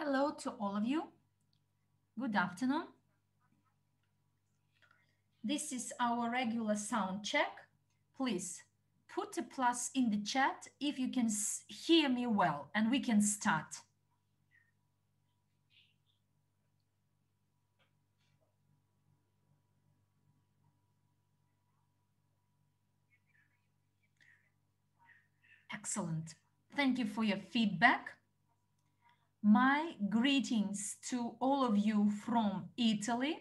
Hello to all of you. Good afternoon. This is our regular sound check. Please put a plus in the chat if you can hear me well, and we can start. Excellent. Thank you for your feedback. My greetings to all of you from Italy.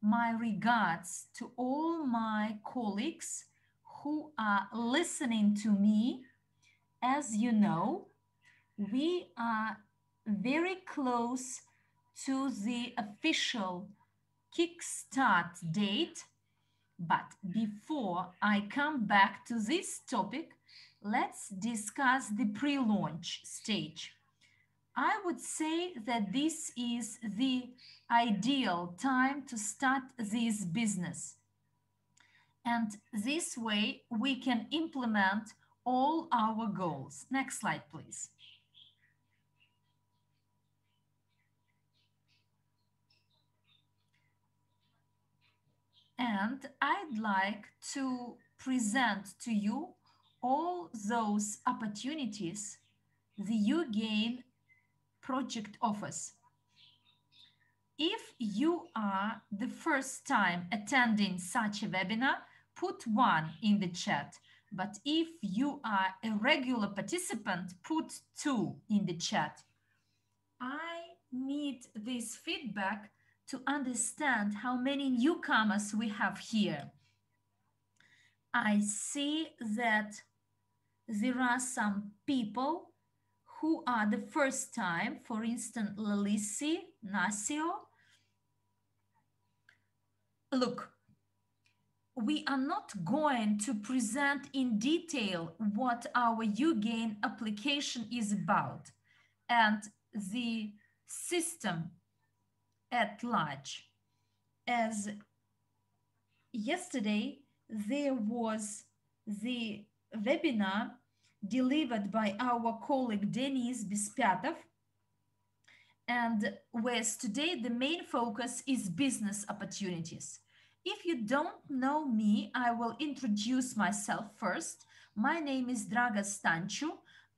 My regards to all my colleagues who are listening to me. As you know, we are very close to the official kickstart date. But before I come back to this topic, let's discuss the pre-launch stage. I would say that this is the ideal time to start this business. And this way we can implement all our goals. Next slide, please. And I'd like to present to you all those opportunities the uGain project offers. If you are the first time attending such a webinar, put 1 in the chat. But if you are a regular participant, put 2 in the chat. I need this feedback to understand how many newcomers we have here. I see that there are some people who are the first time, for instance, Lalisi, Nasio. Look, we are not going to present in detail what our uGain application is about and the system at large. As yesterday, there was the webinar delivered by our colleague Denis Bespyatov, and whereas today the main focus is business opportunities. If you don't know me, I will introduce myself first. My name is Draga Stanchu.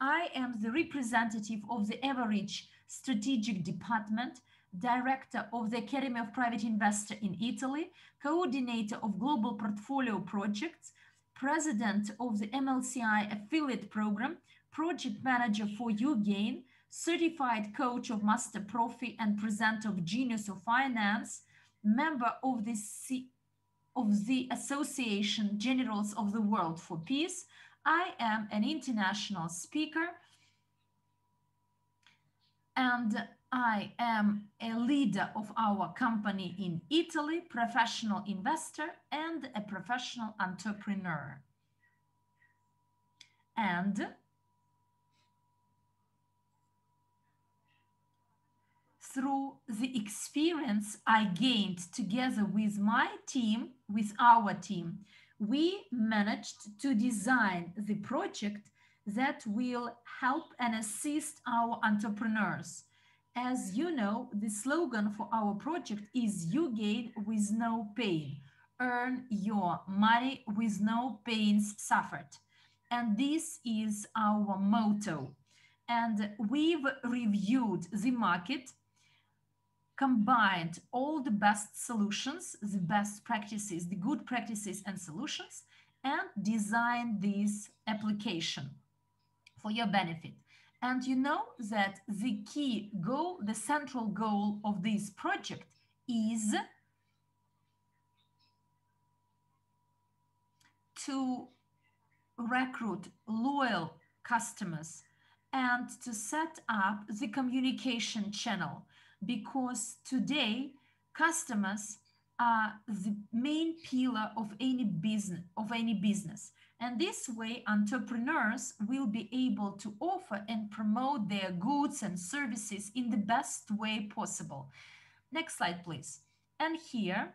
I am the representative of the Evorich Strategic Department, Director of the Academy of Private Investor in Italy, Coordinator of Global Portfolio Projects, President of the MLCI Affiliate Program, Project Manager for uGain, Certified Coach of Master Profi and Presenter of Genius of Finance, member of the Association Generals of the World for Peace. I am an international speaker, and I am a leader of our company in Italy, professional investor and a professional entrepreneur. And through the experience I gained together with my team, with our team, we managed to design the project that will help and assist our entrepreneurs. As you know, the slogan for our project is uGain with no pain. Earn your money with no pains suffered. And this is our motto. And we've reviewed the market, combined all the best solutions, the best practices, the good practices and solutions, and designed this application for your benefit. And you know that the key goal, the central goal of this project is to recruit loyal customers and to set up the communication channel, because today customers are the main pillar of any business. And this way entrepreneurs will be able to offer and promote their goods and services in the best way possible. Next slide, please. And here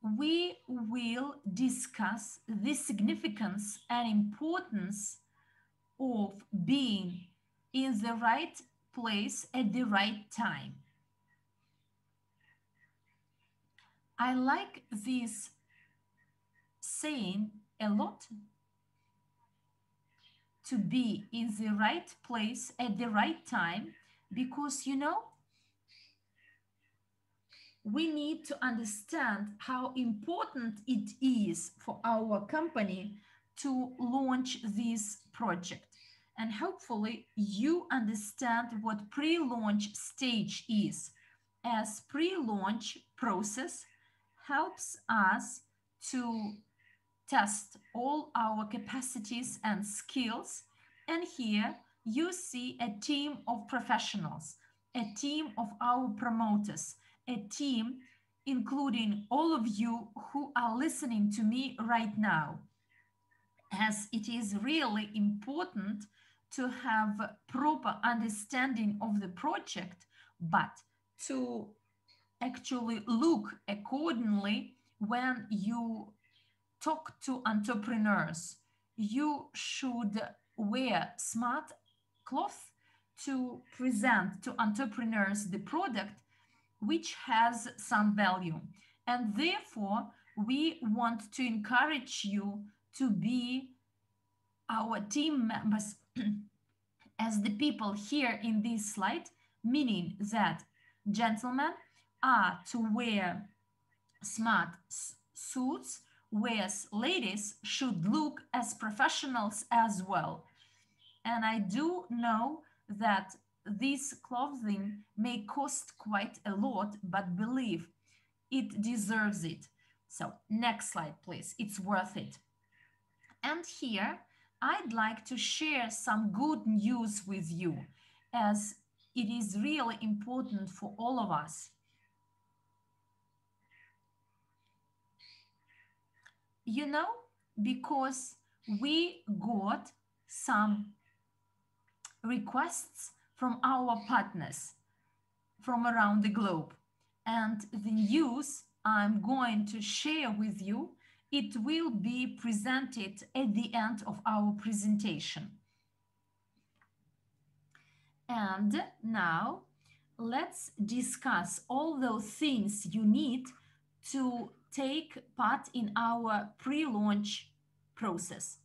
we will discuss the significance and importance of being in the right place at the right time. I like this saying a lot. To be in the right place at the right time, because you know, we need to understand how important it is for our company to launch this project. And hopefully you understand what pre-launch stage is, as pre-launch process helps us to test all our capacities and skills. And here you see a team of professionals, a team of our promoters, a team including all of you who are listening to me right now, as it is really important to have proper understanding of the project, but to actually look accordingly when you talk to entrepreneurs. You should wear smart clothes to present to entrepreneurs the product which has some value. And therefore, we want to encourage you to be our team members as the people here in this slide, meaning that gentlemen are to wear smart suits, whereas ladies should look as professionals as well. And I do know that this clothing may cost quite a lot, but believe it deserves it. So next slide, please. It's worth it. And here I'd like to share some good news with you, as it is really important for all of us. You know, because we got some requests from our partners from around the globe. And the news I'm going to share with you, it will be presented at the end of our presentation. And now let's discuss all those things you need to take part in our pre-launch process.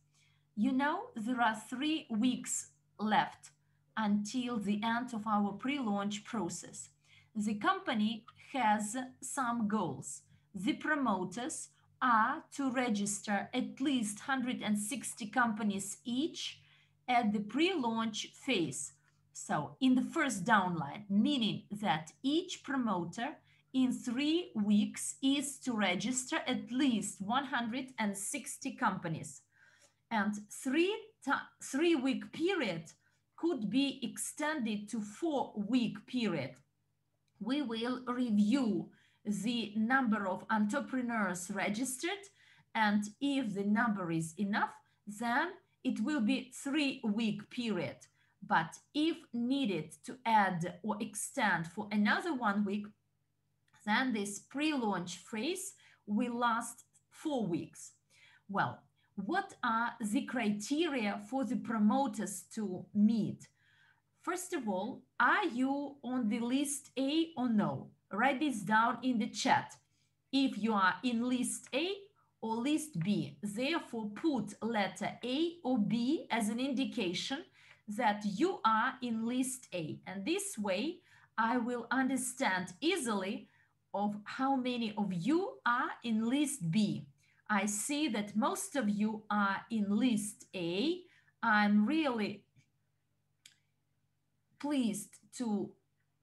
You know, there are 3 weeks left until the end of our pre-launch process. The company has some goals. The promoters are to register at least 160 companies each at the pre-launch phase. So in the first downline, meaning that each promoter in 3 weeks is to register at least 160 companies. And 3-week period could be extended to 4-week period. We will review the number of entrepreneurs registered, and if the number is enough, then it will be 3-week period. But if needed to add or extend for another 1 week, then this pre-launch phase will last 4 weeks. Well, what are the criteria for the promoters to meet? First of all, are you on the list A or no? Write this down in the chat. If you are in list A or list B, therefore put letter A or B as an indication that you are in list A. And this way, I will understand easily of how many of you are in list B. I see that most of you are in list A. I'm really pleased to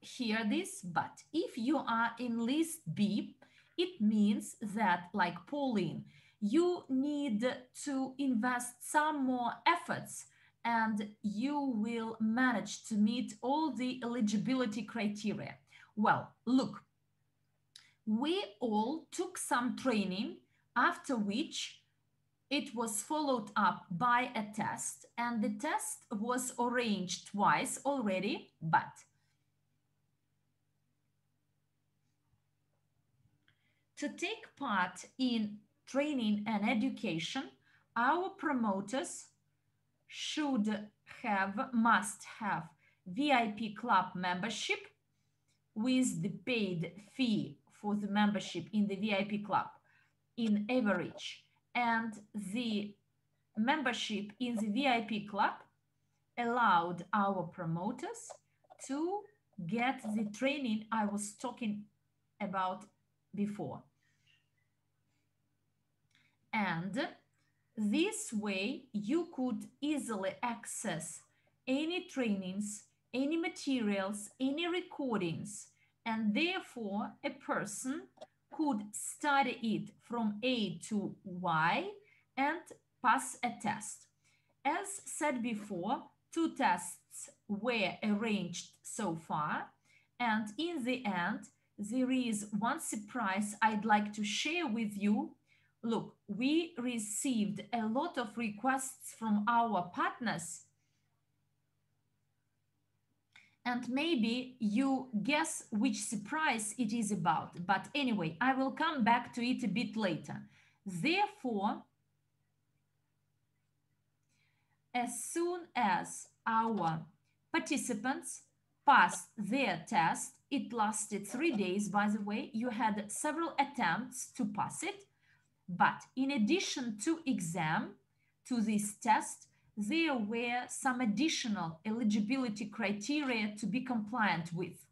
hear this, but if you are in list B, it means that, like Pauline, you need to invest some more efforts and you will manage to meet all the eligibility criteria. Well, look, we all took some training, after which it was followed up by a test, and the test was arranged twice already, but to take part in training and education, our promoters must have VIP club membership with the paid fee for the membership in the VIP club in Evorich and the membership in the VIP club allowed our promoters to get the training I was talking about before. And this way you could easily access any trainings, any materials, any recordings, and therefore a person could study it from A to Y and pass a test. As said before, 2 tests were arranged so far, and in the end, there is one surprise I'd like to share with you. Look, we received a lot of requests from our partners, and maybe you guess which surprise it is about. But anyway, I will come back to it a bit later. Therefore, as soon as our participants passed their test, it lasted 3 days, by the way, you had several attempts to pass it, but in addition to this test, there were some additional eligibility criteria to be compliant with.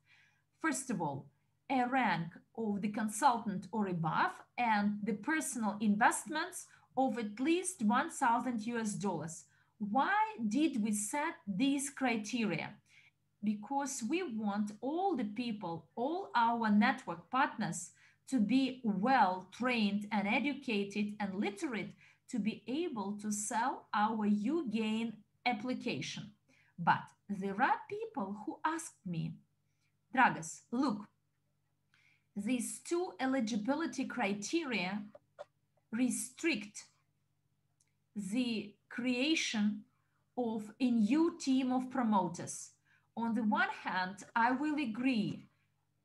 First of all, a rank of the consultant or above and the personal investments of at least $1,000. Why did we set these criteria? Because we want all the people, all our network partners to be well trained and educated and literate to be able to sell our uGain application. But there are people who asked me, Dragas, look, these 2 eligibility criteria restrict the creation of a new team of promoters. On the one hand, I will agree,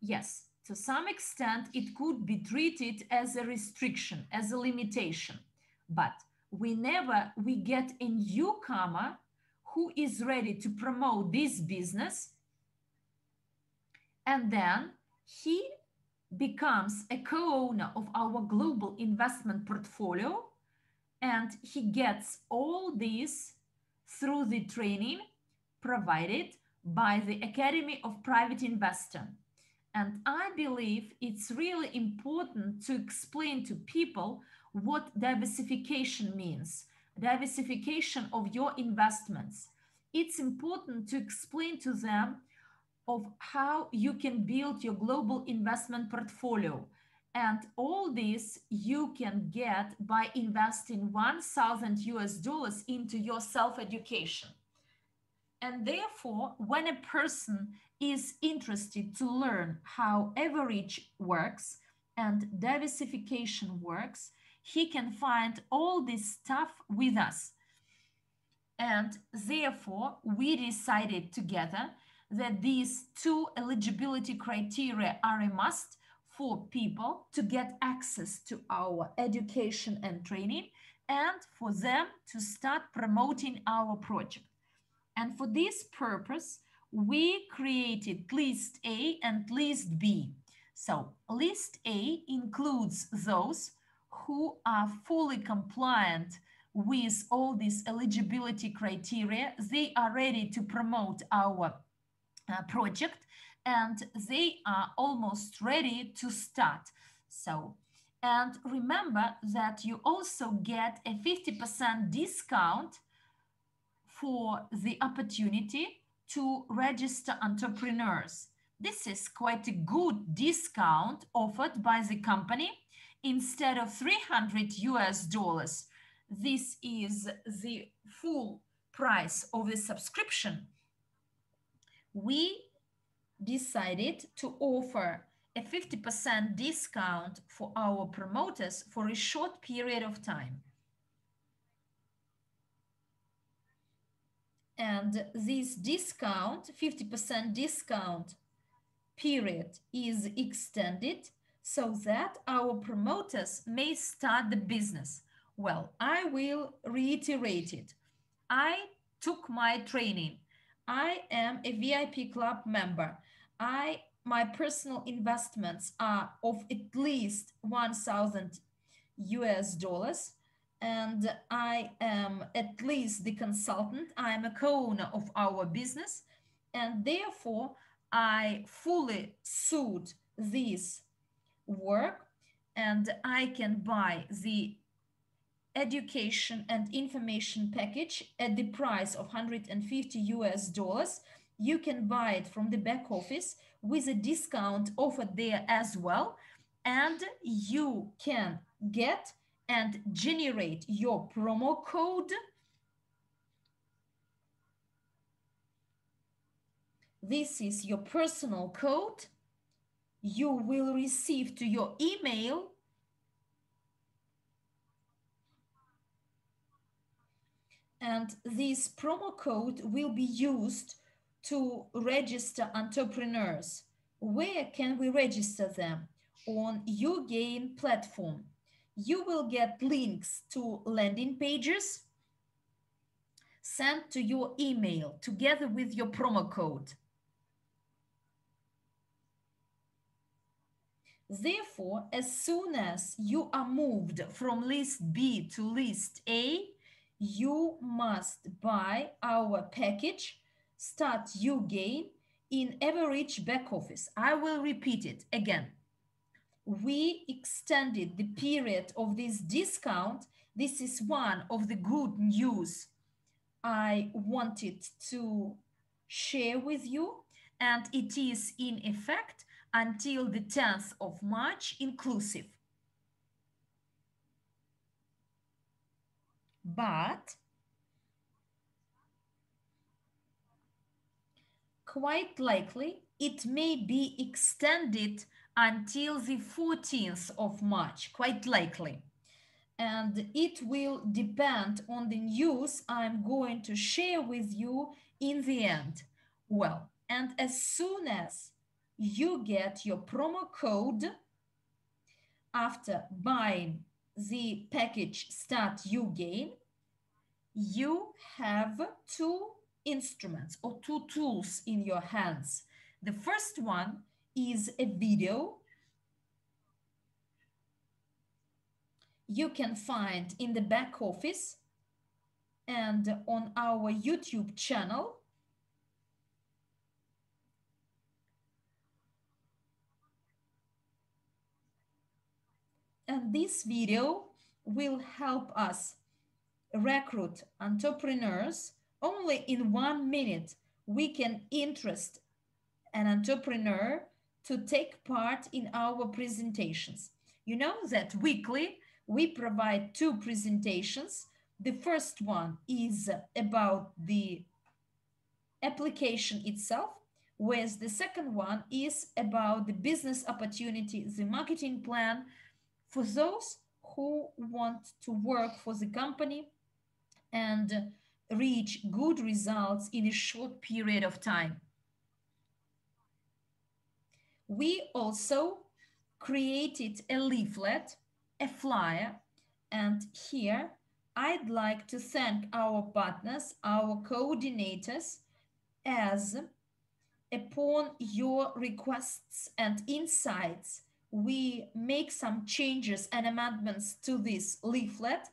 yes, to some extent it could be treated as a restriction, as a limitation, but whenever we get a newcomer who is ready to promote this business, and then he becomes a co-owner of our global investment portfolio, and he gets all this through the training provided by the Academy of Private Investor. And I believe it's really important to explain to people what diversification means, diversification of your investments. It's important to explain to them of how you can build your global investment portfolio. And all this you can get by investing $1,000 into your self-education. And therefore, when a person is interested to learn how Evorich works and diversification works, he can find all this stuff with us. And therefore, we decided together that these 2 eligibility criteria are a must for people to get access to our education and training and for them to start promoting our project. And for this purpose, we created list A and list B. So list A includes those who are fully compliant with all these eligibility criteria. They are ready to promote our project and they are almost ready to start. So, and remember that you also get a 50% discount for the opportunity to register entrepreneurs. This is quite a good discount offered by the company. Instead of $300, this is the full price of the subscription. We decided to offer a 50% discount for our promoters for a short period of time. And this discount, 50% discount period, is extended so that our promoters may start the business. Well, I will reiterate it. I took my training. I am a VIP club member. My personal investments are of at least 1,000 US dollars, and I am at least the consultant. I am a co-owner of our business, and therefore I fully suit this work, and I can buy the education and information package at the price of 150 US dollars. You can buy it from the back office with a discount offered there as well, and you can get and generate your promo code. This is your personal code. You will receive to your email, and this promo code will be used to register entrepreneurs. Where can we register them? On uGain platform. You will get links to landing pages sent to your email together with your promo code. Therefore, as soon as you are moved from list B to list A, you must buy our package, Start uGain, in Evorich back office. I will repeat it again. We extended the period of this discount. This is one of the good news I wanted to share with you, and it is in effect until the 10th of March inclusive. But quite likely it may be extended until the 14th of March, quite likely. And it will depend on the news I'm going to share with you in the end. Well, and as soon as you get your promo code after buying the package Start uGain, you have two instruments or two tools in your hands. The first one is a video you can find in the back office and on our YouTube channel. And this video will help us recruit entrepreneurs. Only in 1 minute we can interest an entrepreneur to take part in our presentations. You know that weekly we provide two presentations. The first one is about the application itself, whereas the second one is about the business opportunity, the marketing plan for those who want to work for the company and reach good results in a short period of time. We also created a leaflet, a flyer, and here I'd like to thank our partners, our coordinators, as upon your requests and insights, we make some changes and amendments to this leaflet,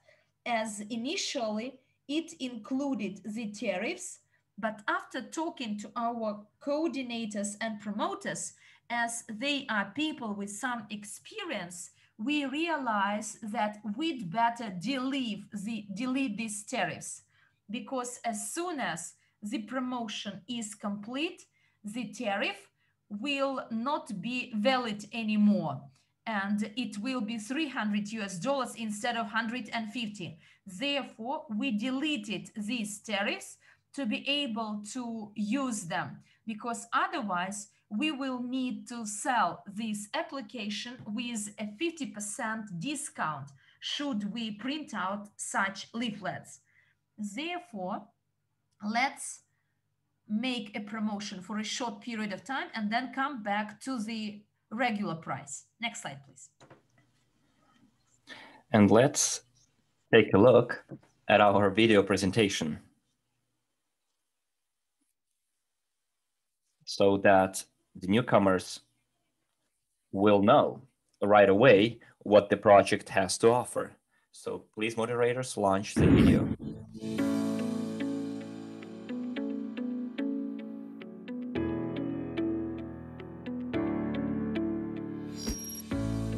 as initially it included the tariffs, but after talking to our coordinators and promoters, as they are people with some experience, we realize that we'd better delete these tariffs, because as soon as the promotion is complete, the tariff will not be valid anymore, and it will be 300 US dollars instead of 150. Therefore, we deleted these tariffs to be able to use them, because otherwise we will need to sell this application with a 50% discount should we print out such leaflets. Therefore, let's make a promotion for a short period of time and then come back to the regular price. Next slide, please. And let's take a look at our video presentation. so that the newcomers will know right away what the project has to offer. So please, moderators, launch the video.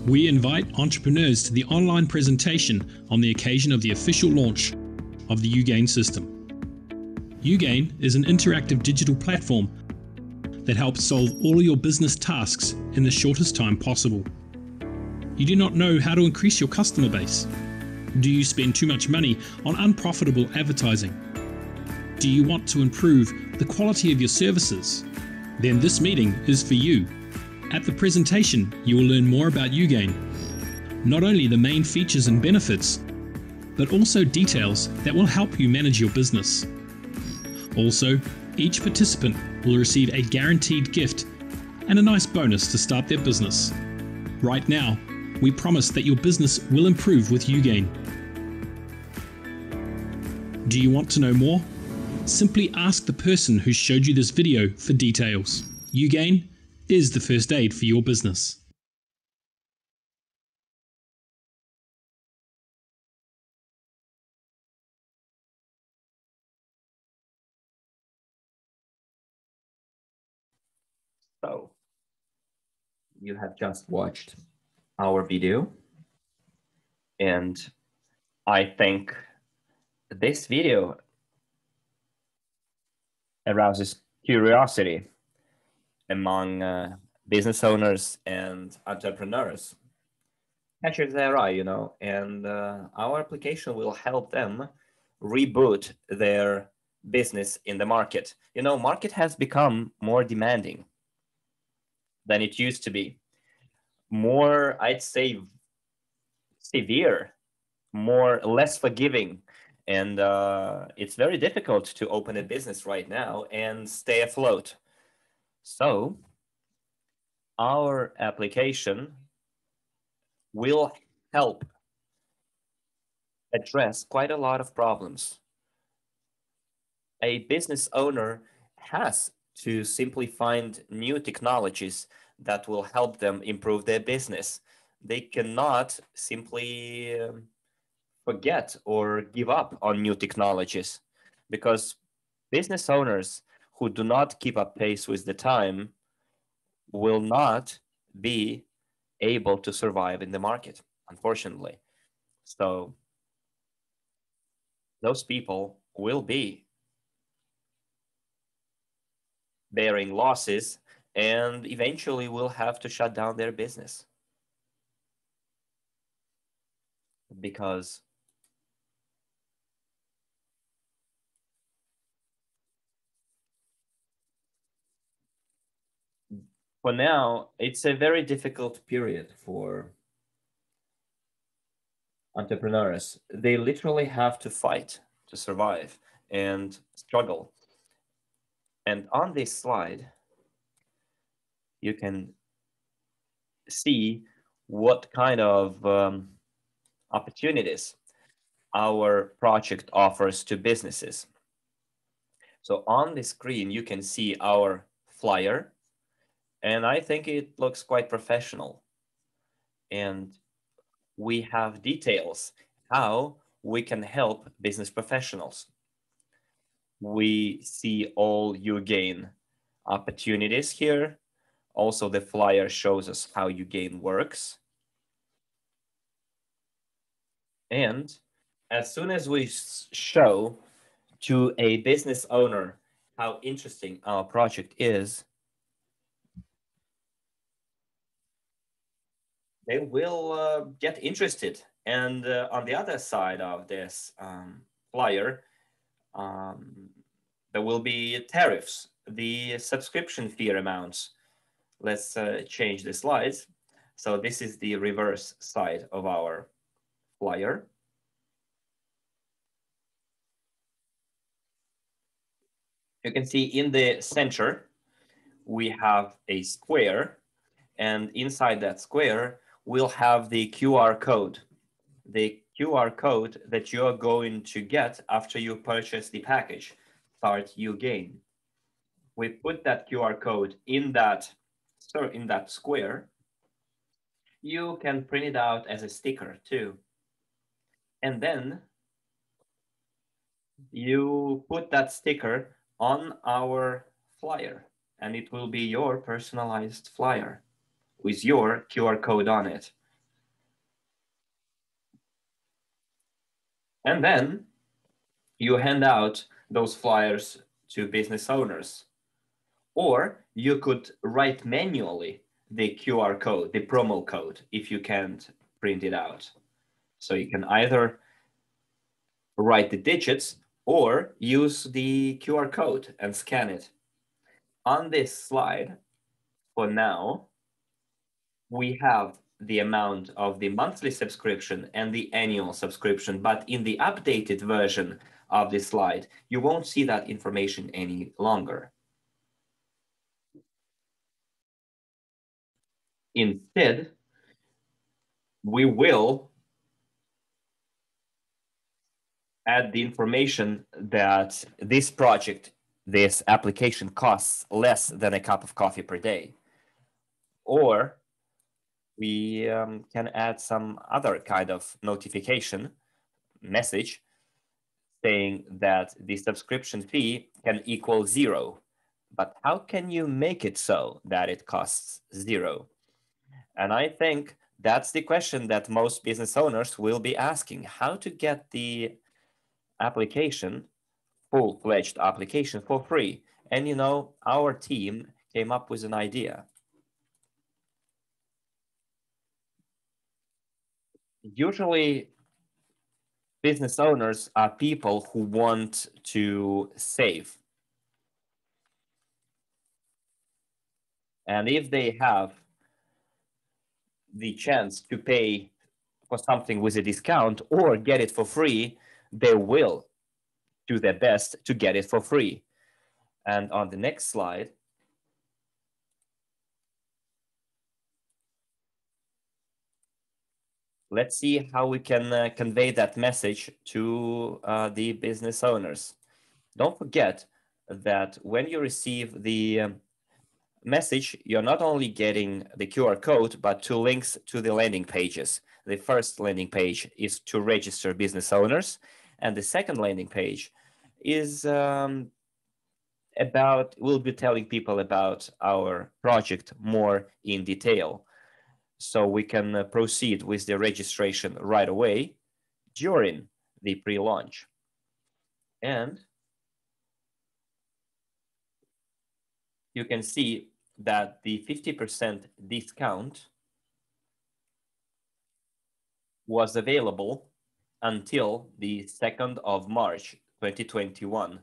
We invite entrepreneurs to the online presentation on the occasion of the official launch of the uGain system. uGain is an interactive digital platform that helps solve all your business tasks in the shortest time possible. You do not know how to increase your customer base? Do you spend too much money on unprofitable advertising? Do you want to improve the quality of your services? Then this meeting is for you. At the presentation, you will learn more about uGain, not only the main features and benefits, but also details that will help you manage your business. Also, each participant will receive a guaranteed gift and a nice bonus to start their business. Right now, we promise that your business will improve with uGain. Do you want to know more? Simply ask the person who showed you this video for details. uGain is the first aid for your business. So you have just watched our video, and I think this video arouses curiosity among business owners and entrepreneurs. Catches their eye, you know, and our application will help them reboot their business in the market. You know, market has become more demanding than it used to be. More, I'd say, severe, less forgiving. And it's very difficult to open a business right now and stay afloat. So our application will help address quite a lot of problems. A business owner has to simply find new technologies that will help them improve their business. They cannot simply forget or give up on new technologies, because business owners who do not keep up pace with the time will not be able to survive in the market, unfortunately. So those people will be bearing losses and eventually will have to shut down their business, because for now, it's a very difficult period for entrepreneurs. They literally have to fight to survive and struggle. And on this slide, you can see what kind of opportunities our project offers to businesses. So on the screen, you can see our flyer, and I think it looks quite professional. And we have details how we can help business professionals. We see all uGain opportunities here. Also, the flyer shows us how uGain works. And as soon as we show to a business owner how interesting our project is, they will get interested. And on the other side of this flyer, there will be tariffs, the subscription fee amounts. Let's change the slides. So this is the reverse side of our flyer. You can see in the center, we have a square, and inside that square, we'll have the QR code that you're going to get after you purchase the package, Start uGain. we put that QR code in that square, you can print it out as a sticker too. And then you put that sticker on our flyer, and it will be your personalized flyer with your QR code on it. And then you hand out those flyers to business owners. Or you could write manually the QR code, the promo code, if you can't print it out. So you can either write the digits or use the QR code and scan it. On this slide, for now, we have the amount of the monthly subscription and the annual subscription, but in the updated version of this slide, you won't see that information any longer. Instead, we will add the information that this project, this application costs less than a cup of coffee per day. Or we can add some other kind of notification message saying that the subscription fee can equal 0. But how can you make it so that it costs 0? And I think that's the question that most business owners will be asking: how to get the application, full-fledged application, for free. And you know, our team came up with an idea. Usually, business owners are people who want to save. And if they have the chance to pay for something with a discount or get it for free, they will do their best to get it for free. And on the next slide, let's see how we can convey that message to the business owners. Don't forget that when you receive the message, you're not only getting the QR code, but 2 links to the landing pages. The first landing page is to register business owners, and the second landing page is we'll be telling people about our project more in detail. So we can proceed with the registration right away during the pre-launch. And you can see that the 50% discount was available until the 2nd of March, 2021.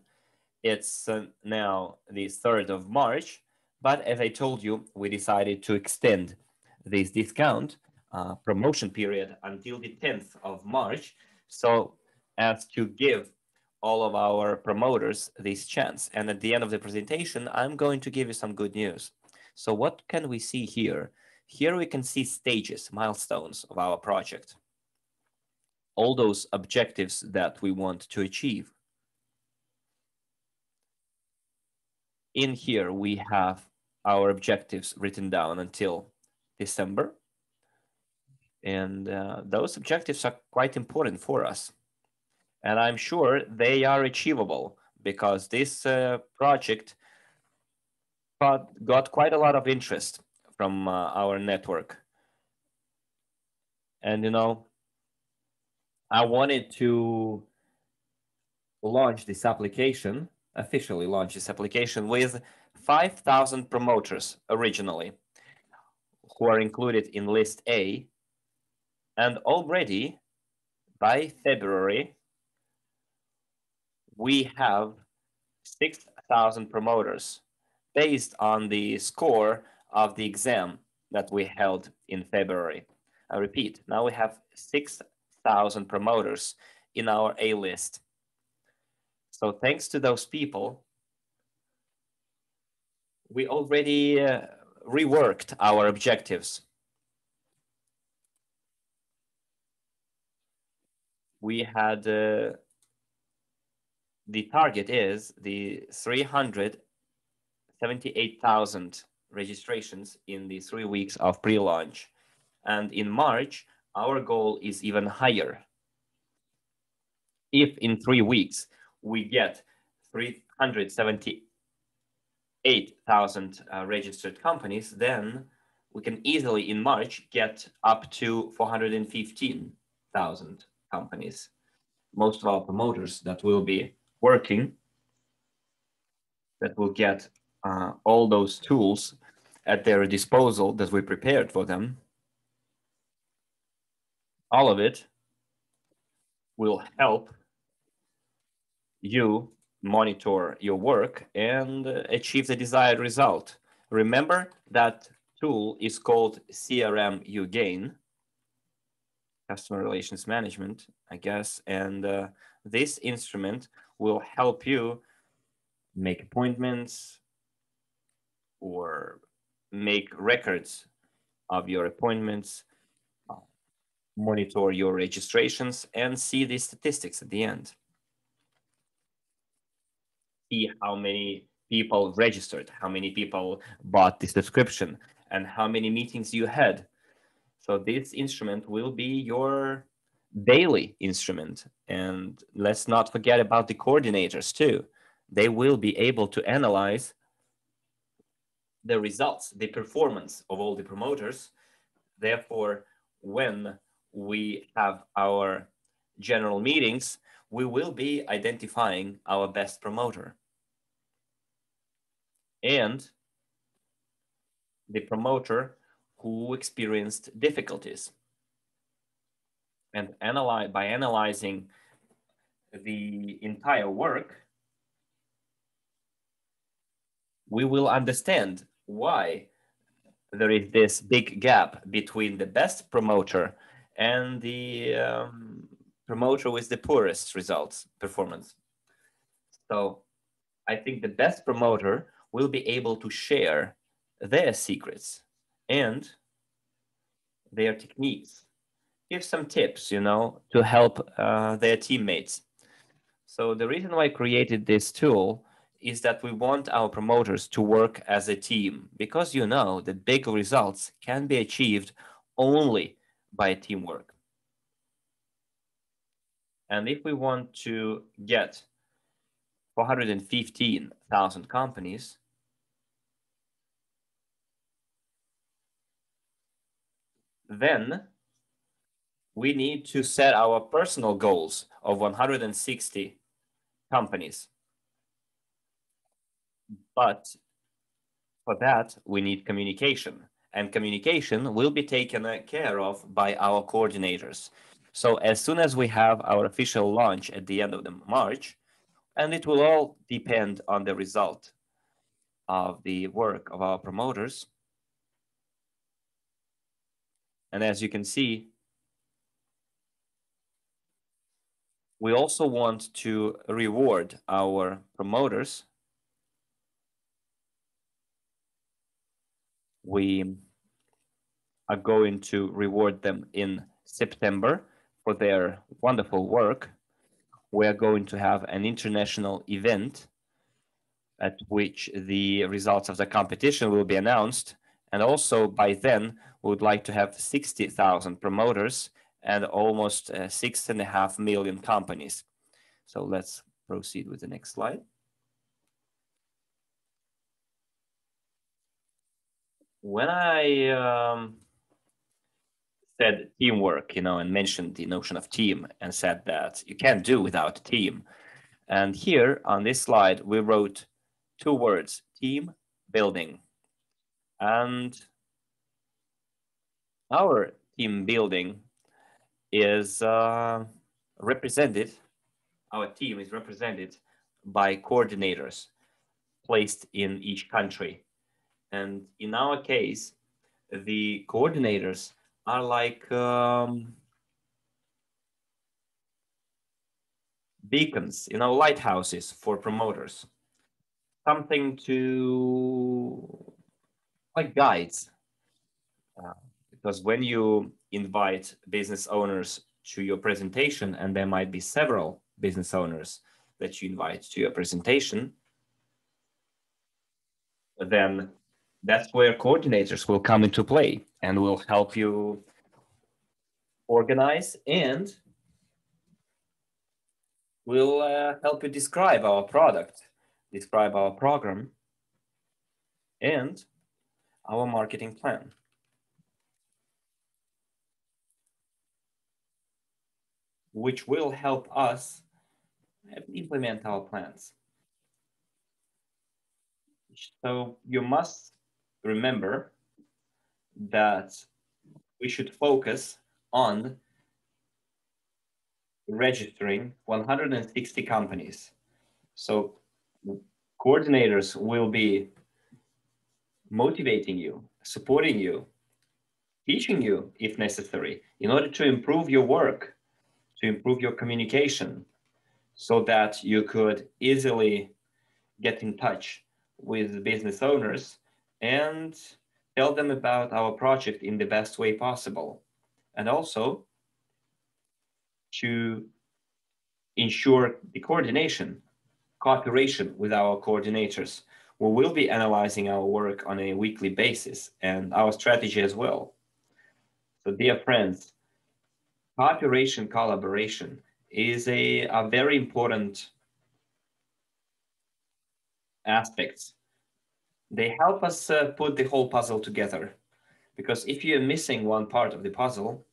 It's now the 3rd of March, but as I told you, we decided to extend this discount promotion period until the 10th of March, so as to give all of our promoters this chance. And at the end of the presentation, I'm going to give you some good news. So what can we see here? Here we can see stages, milestones of our project. All those objectives that we want to achieve. In here, we have our objectives written down until December. And those objectives are quite important for us. And I'm sure they are achievable because this project got quite a lot of interest from our network. And, you know, I wanted to launch this application, officially launch this application with 5,000 promoters originally, who are included in list A. And already by February, we have 6,000 promoters based on the score of the exam that we held in February. I repeat, now we have 6,000 promoters in our A list. So thanks to those people, we already reworked our objectives. We had, the target is the 300 78,000 registrations in the 3 weeks of pre-launch. And in March, our goal is even higher. If in 3 weeks we get 378,000 registered companies, then we can easily in March get up to 415,000 companies. Most of our promoters that will be working, that will get all those tools at their disposal that we prepared for them, all of it will help you monitor your work and achieve the desired result. Remember that tool is called CRM uGain, Customer Relations Management, I guess. And this instrument will help you make appointments or make records of your appointments, monitor your registrations, and see the statistics at the end. See how many people registered, how many people bought the subscription, and how many meetings you had. So this instrument will be your daily instrument. And let's not forget about the coordinators too. They will be able to analyze the results, the performance of all the promoters. Therefore, when we have our general meetings, we will be identifying our best promoter. And the promoter who experienced difficulties. And by analyzing the entire work, we will understand why there is this big gap between the best promoter and the promoter with the poorest results, performance. So I think the best promoter will be able to share their secrets and their techniques, give some tips, you know, to help their teammates. So the reason why I created this tool is that we want our promoters to work as a team, because you know that big results can be achieved only by teamwork. And if we want to get 415,000 companies, then we need to set our personal goals of 160 companies. But for that, we need communication, and communication will be taken care of by our coordinators. So as soon as we have our official launch at the end of March, and it will all depend on the result of the work of our promoters. And as you can see, we also want to reward our promoters. We are going to reward them in September for their wonderful work. We are going to have an international event at which the results of the competition will be announced. And also by then, we would like to have 60,000 promoters and almost 6.5 million companies. So let's proceed with the next slide. When I said teamwork, you know, and mentioned the notion of team and said that you can't do without a team. And here on this slide, we wrote 2 words, team building. And our team building is represented, our team is represented by coordinators placed in each country. And in our case, the coordinators are like beacons, you know, lighthouses for promoters. Something to, like guides. Because when you invite business owners to your presentation, and there might be several business owners that you invite to your presentation, then that's where coordinators will come into play and will help you organize and will help you describe our product, describe our program, and our marketing plan. Which will help us implement our plans. So you must remember that we should focus on registering 160 companies. So coordinators will be motivating you, supporting you, teaching you if necessary, in order to improve your work, to improve your communication, so that you could easily get in touch with business owners and tell them about our project in the best way possible. And also to ensure the coordination, cooperation with our coordinators, who will be analyzing our work on a weekly basis and our strategy as well. So dear friends, cooperation, collaboration is a very important aspect. They help us put the whole puzzle together, because if you're missing one part of the puzzle,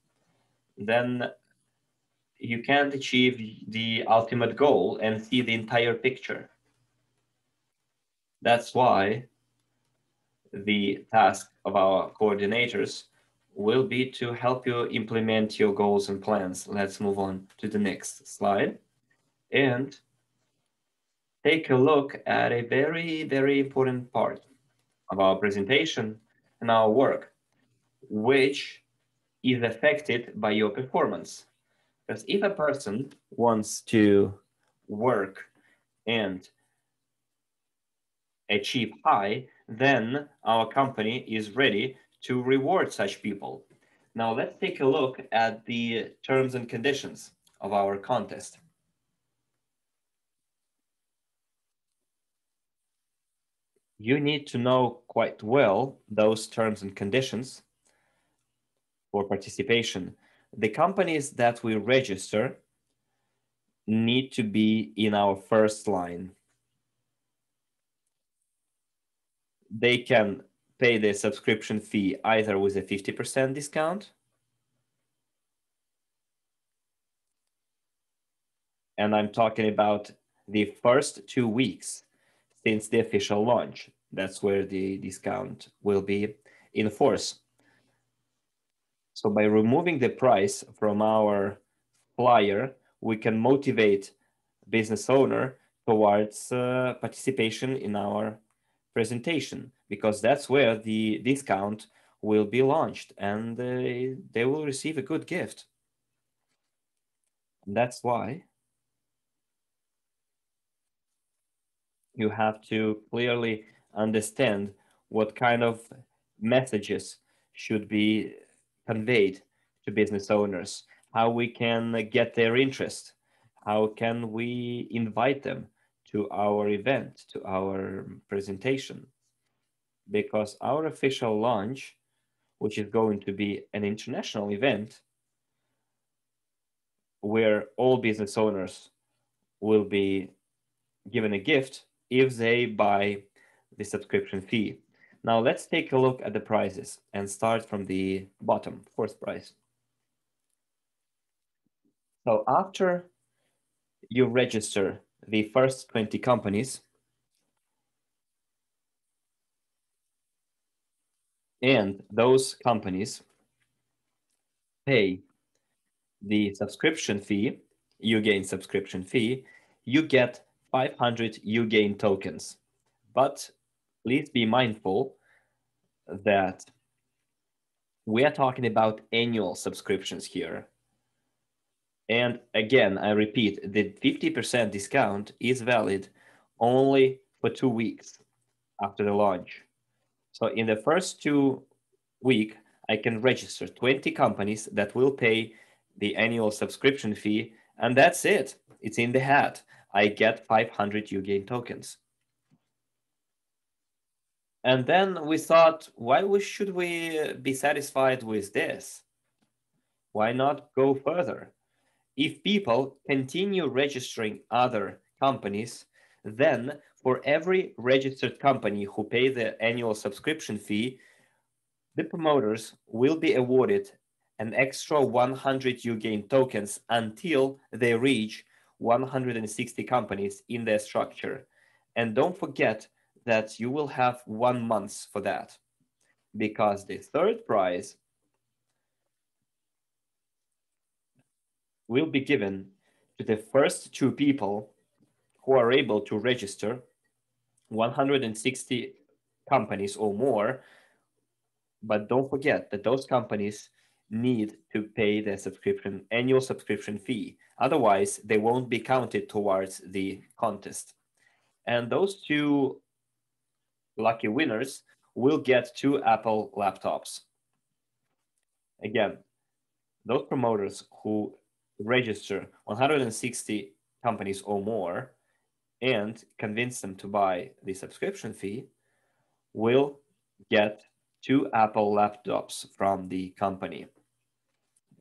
then you can't achieve the ultimate goal and see the entire picture. That's why the task of our coordinators will be to help you implement your goals and plans. Let's move on to the next slide and take a look at a very, very important part of our presentation and our work, which is affected by your performance. Because if a person wants to work and achieve high, then our company is ready to reward such people. Now let's take a look at the terms and conditions of our contest. You need to know quite well those terms and conditions for participation. The companies that we register need to be in our first line. They can pay the subscription fee either with a 50% discount, and I'm talking about the first 2 weeks since the official launch. That's where the discount will be in force. So by removing the price from our flyer, we can motivate business owner towards participation in our presentation, because that's where the discount will be launched and they will receive a good gift. And that's why you have to clearly understand what kind of messages should be conveyed to business owners, how we can get their interest, how can we invite them to our event, to our presentation. Because our official launch, which is going to be an international event where all business owners will be given a gift if they buy the subscription fee. Now let's take a look at the prices and start from the bottom, first price. So after you register the first 20 companies, and those companies pay the subscription fee, uGain subscription fee, you get 500 uGain tokens. But please be mindful that we are talking about annual subscriptions here. And again, I repeat, the 50% discount is valid only for 2 weeks after the launch. So in the first 2 weeks, I can register 20 companies that will pay the annual subscription fee, and that's it. It's in the hat. I get 500 uGain tokens. And then we thought, should we be satisfied with this? Why not go further? If people continue registering other companies, then for every registered company who pay the annual subscription fee, the promoters will be awarded an extra 100 uGain tokens until they reach 160 companies in their structure. And don't forget that you will have 1 month for that, because the third prize will be given to the first 2 people who are able to register 160 companies or more. But don't forget that those companies need to pay their annual subscription fee. Otherwise, they won't be counted towards the contest. And those 2 lucky winners will get 2 Apple laptops. Again, those promoters who register 160 companies or more and convince them to buy the subscription fee will get 2 Apple laptops from the company.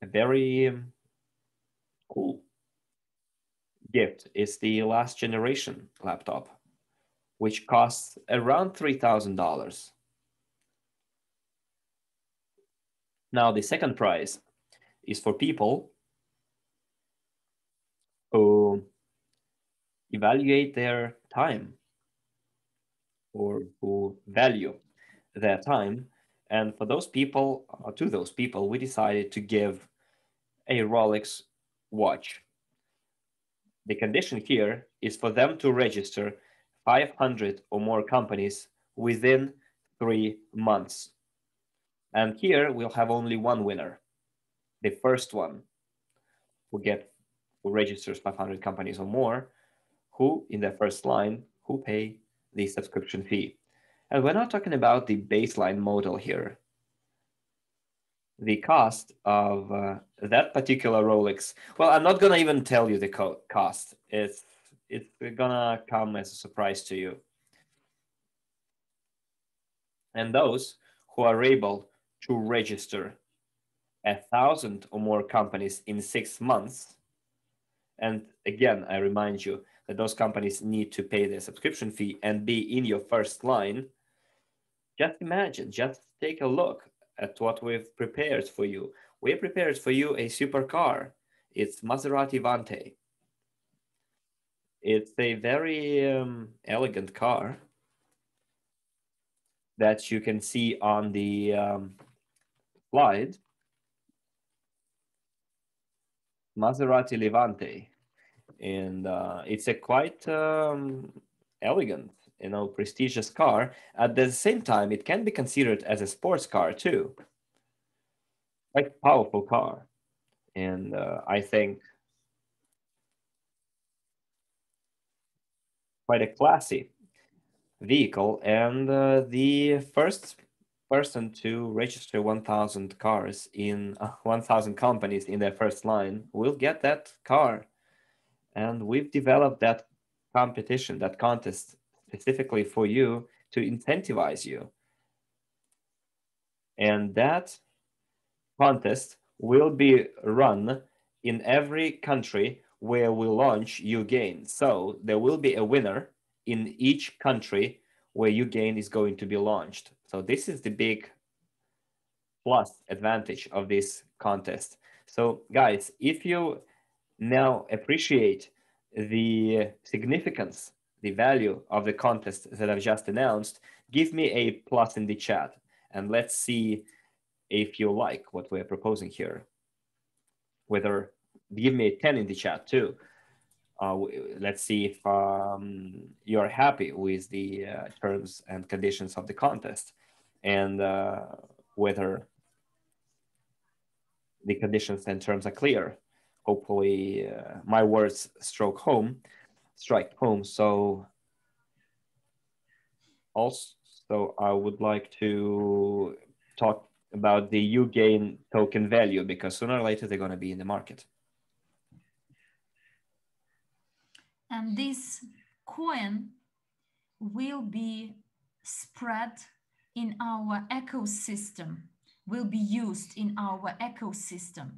A very cool gift is the last generation laptop, which costs around $3,000. Now, the second prize is for people who evaluate their time or who value their time. And for those people, to those people, we decided to give a Rolex watch. The condition here is for them to register 500 or more companies within 3 months. And here we'll have only one winner. The first one who registers 500 companies or more, who in their first line, who pay the subscription fee. And we're not talking about the baseline model here. The cost of that particular Rolex, well, I'm not gonna even tell you the cost. It's gonna come as a surprise to you. And those who are able to register 1,000 or more companies in 6 months, and again, I remind you that those companies need to pay their subscription fee and be in your first line. Just imagine, just take a look at what we've prepared for you. We prepared for you a supercar. It's Maserati Vante. It's a very elegant car that you can see on the slide. Maserati Levante. And it's a quite elegant, prestigious car. At the same time, it can be considered as a sports car too. Quite powerful car. And I think quite a classy vehicle. And the first person to register 1,000 cars in 1,000 companies in their first line will get that car. And we've developed that competition, that contest specifically for you to incentivize you. And that contest will be run in every country where we launch uGain. So there will be a winner in each country where uGain is going to be launched. So this is the big plus advantage of this contest. So guys, if you now appreciate the significance, the value of the contest that I've just announced, give me a plus in the chat and let's see if you like what we're proposing here. Whether give me a 10 in the chat too. Let's see if you're happy with the terms and conditions of the contest, and whether the conditions and terms are clear. Hopefully my words strike home. So also I would like to talk about the uGain token value, because sooner or later they're going to be in the market. And this coin will be spread in our ecosystem, will be used in our ecosystem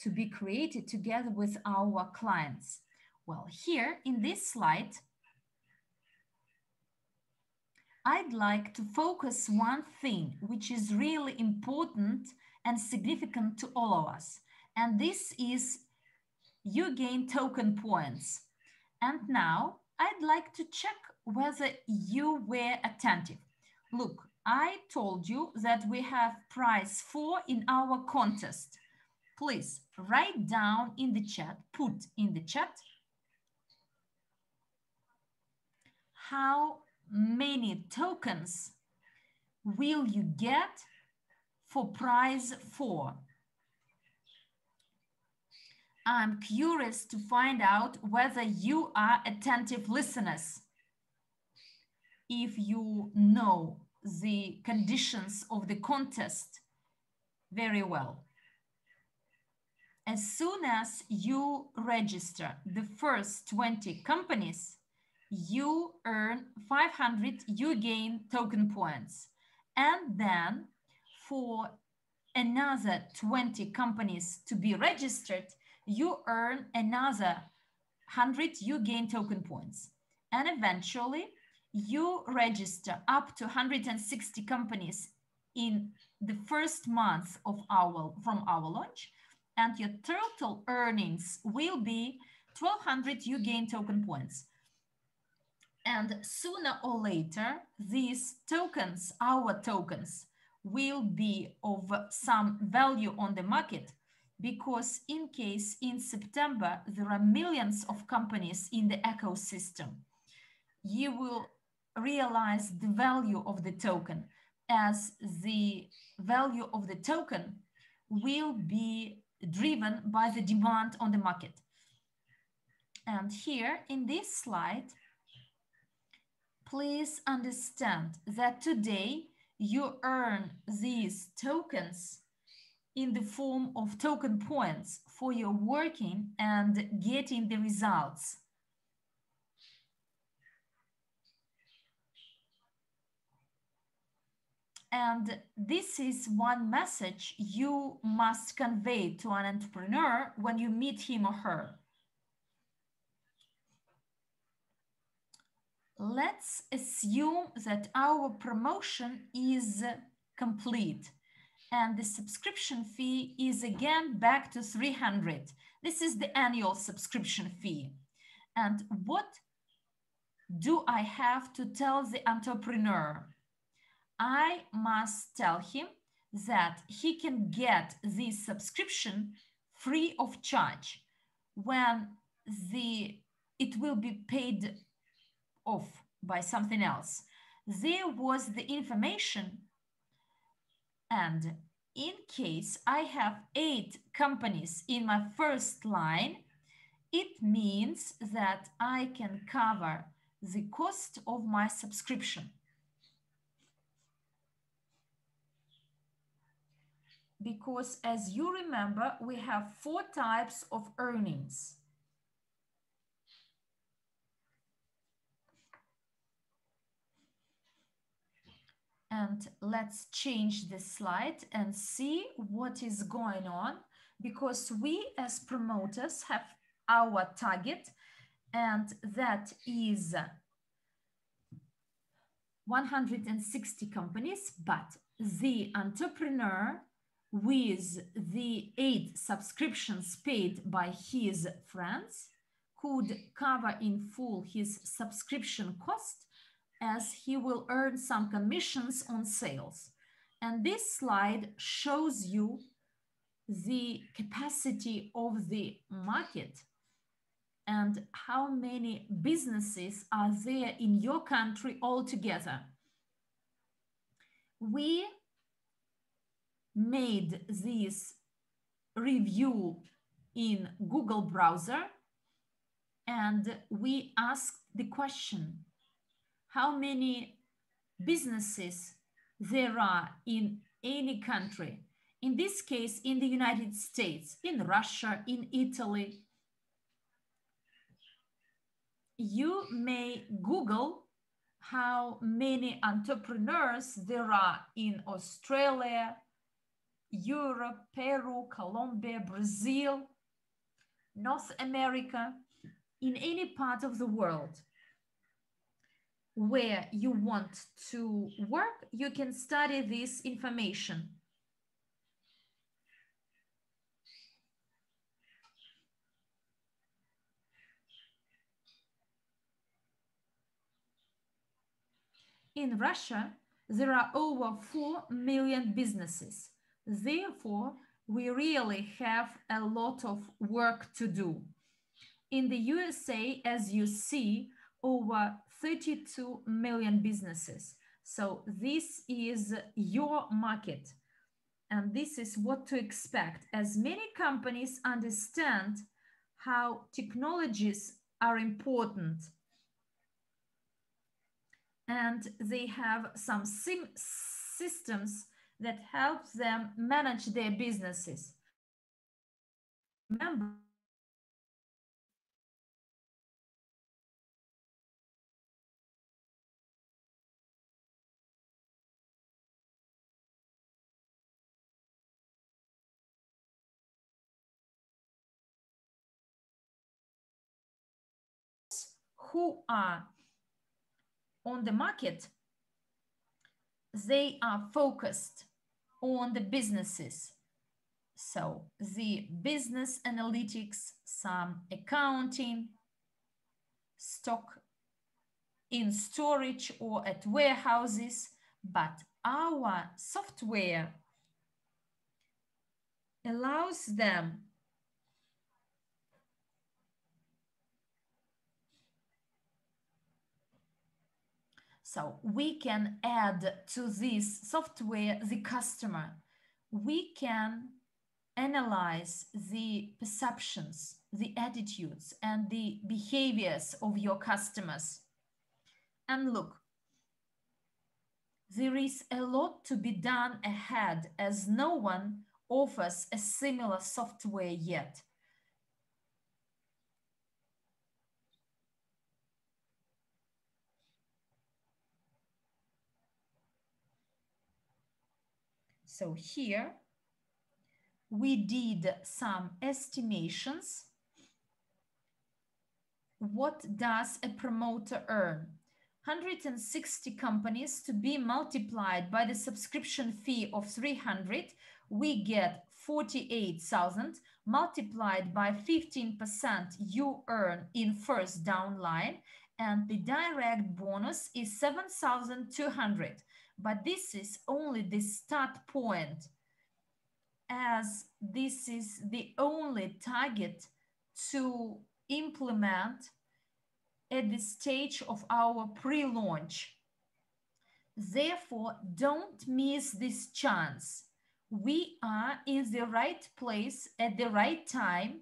to be created together with our clients? Well, here in this slide, I'd like to focus one thing which is really important and significant to all of us. And this is uGain token points. And now I'd like to check whether you were attentive. Look, I told you that we have prize 4 in our contest. Please write down in the chat, put in the chat, how many tokens will you get for prize 4? I'm curious to find out whether you are attentive listeners. If you know the conditions of the contest very well. As soon as you register the first 20 companies, you earn 500 uGain token points. And then for another 20 companies to be registered, you earn another 100 uGain token points. And eventually, you register up to 160 companies in the first month of from our launch, and your total earnings will be 1200 uGain token points. And sooner or later, these tokens, our tokens, will be of some value on the market, because in case in September, there are millions of companies in the ecosystem, you will realize the value of the token, as the value of the token will be driven by the demand on the market. And here in this slide, please understand that today you earn these tokens in the form of token points for your working and getting the results. And this is one message you must convey to an entrepreneur when you meet him or her. Let's assume that our promotion is complete and the subscription fee is again back to 300. This is the annual subscription fee. And what do I have to tell the entrepreneur? I must tell him that he can get this subscription free of charge when it will be paid off by something else. There was the information, and in case I have 8 companies in my first line, it means that I can cover the cost of my subscription. Because as you remember, we have 4 types of earnings. And let's change the slide and see what is going on, because we as promoters have our target, and that is 160 companies, but the entrepreneur with the 8 subscriptions paid by his friends could cover in full his subscription cost, as he will earn some commissions on sales. And this slide shows you the capacity of the market and how many businesses are there in your country altogether. We made this review in Google browser, and we asked the question, how many businesses there are in any country? In this case, in the United States, in Russia, in Italy. You may Google how many entrepreneurs there are in Australia, Europe, Peru, Colombia, Brazil, North America, in any part of the world where you want to work, you can study this information. In Russia, there are over 4 million businesses. Therefore, we really have a lot of work to do. In the USA, as you see, over 32 million businesses. So this is your market. And this is what to expect, as many companies understand how technologies are important. And they have some systems that help them manage their businesses. Remember, who are on the market, they are focused on the businesses. So the business analytics, some accounting, stock in storage or at warehouses, but our software allows them so we can add to this software the customer. We can analyze the perceptions, the attitudes, and the behaviors of your customers. And look, there is a lot to be done ahead, as no one offers a similar software yet. So here we did some estimations. What does a promoter earn? 160 companies to be multiplied by the subscription fee of 300, we get 48,000 multiplied by 15% you earn in first downline, and the direct bonus is 7,200. But this is only the start point, as this is the only target to implement at the stage of our pre-launch. Therefore, don't miss this chance. We are in the right place at the right time,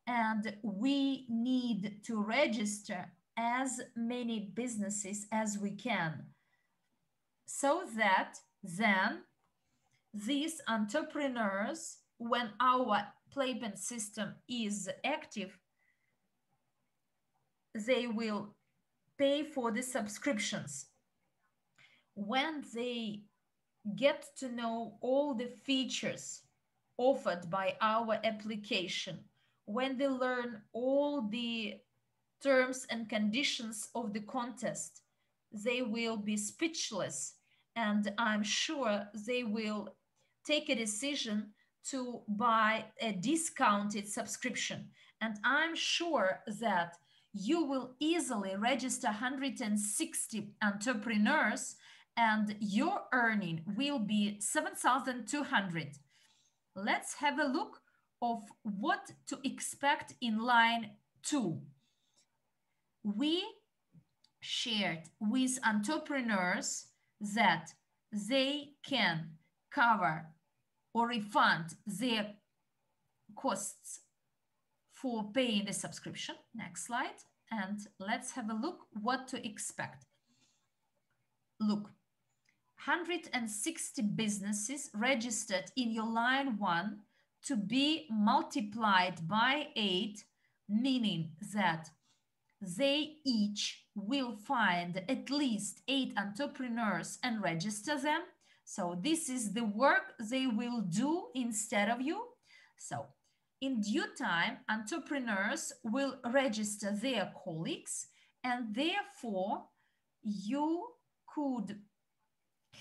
and we need to register as many businesses as we can, so that then these entrepreneurs, when our payment system is active, they will pay for the subscriptions. When they get to know all the features offered by our application, when they learn all the terms and conditions of the contest, they will be speechless, and I'm sure they will take a decision to buy a discounted subscription. And I'm sure that you will easily register 160 entrepreneurs, and your earning will be 7,200. Let's have a look of what to expect in line 2. We shared with entrepreneurs that they can cover or refund their costs for paying the subscription. Next slide. And let's have a look what to expect. Look, 160 businesses registered in your line 1 to be multiplied by 8, meaning that they each will find at least 8 entrepreneurs and register them. So this is the work they will do instead of you. So in due time, entrepreneurs will register their colleagues, and therefore you could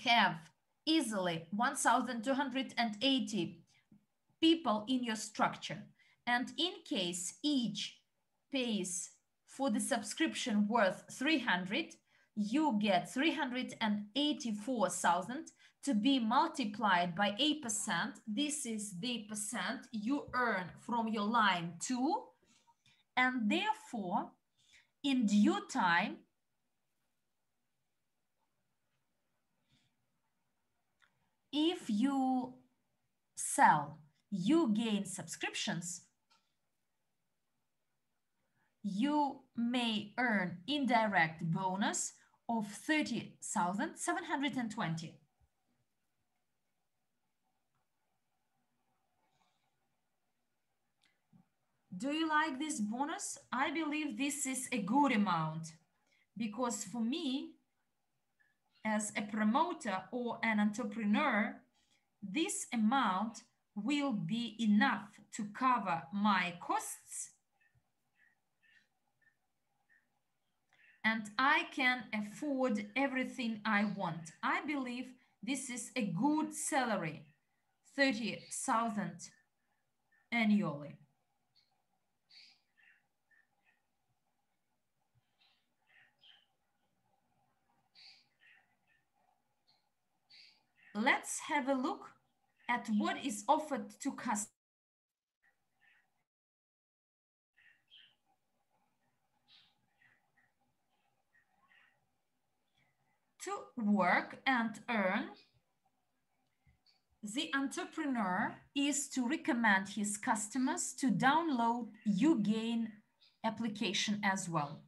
have easily 1,280 people in your structure. And in case each pays for the subscription worth 300, you get 384,000 to be multiplied by 8%. This is the percent you earn from your line 2. And therefore, in due time, if you sell uGain subscriptions, you may earn indirect bonus of 30,720. Do you like this bonus? I believe this is a good amount, because for me, as a promoter or an entrepreneur, this amount will be enough to cover my costs, and I can afford everything I want. I believe this is a good salary, 30,000 annually. Let's have a look at what is offered to customers. To work and earn, the entrepreneur is to recommend his customers to download uGain application as well.